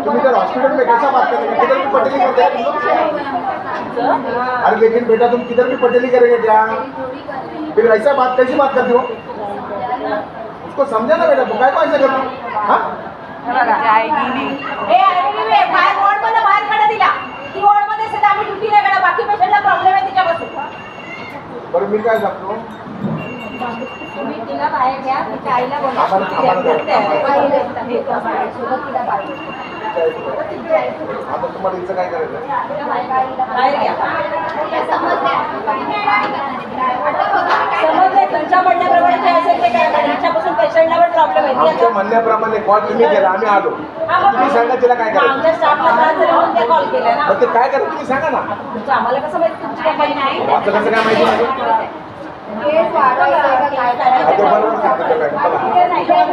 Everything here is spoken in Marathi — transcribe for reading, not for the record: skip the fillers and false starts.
तुम इधर हॉस्पिटल में कैसा बात करेंगे, किधर भी पटेली करते हैं। अरे लेकिन बेटा तुम किधर भी पटेली करेंगे क्या, फिर ऐसा बात कैसी बात करते हो, उसको समझा ना बेटा, तो काय को ऐसा करते हो। हाँ जाएगी नहीं बाहेर वॉर्डमध्ये बाहेर काढा दिला ती वॉर्डमध्ये सध्या आम्ही ड्युटी नाही काढा, बाकी पेशंटला प्रॉब्लेम आहे तिच्यापासून। बरं मी काय सांगतो, तुम्ही तिला बाहेर घ्या, तिच्या आईला बोला आता तुम्हाला इथं काय करायचं, समजले त्यांच्या म्हणण्याप्रमाणे काय असेल ते काय करा, तिच्यापासून पेशंटला पण प्रॉब्लेम आहे। आमच्या म्हणण्याप्रमाणे कॉल तुम्ही केला, आम्ही आलो, तुम्ही सांगा तिला काय करायचं। आमच्या स्टाफला त्रास झाला म्हणून ते कॉल केला ना, मग ते काय करायचं तुम्ही सांगा ना, तुमचं आम्हाला कसं माहिती तुमची काय काही नाही। आता कसं काय माहिती नाही, केस वाढवायचं काय आता बरोबर सांगतो ते काय, चला.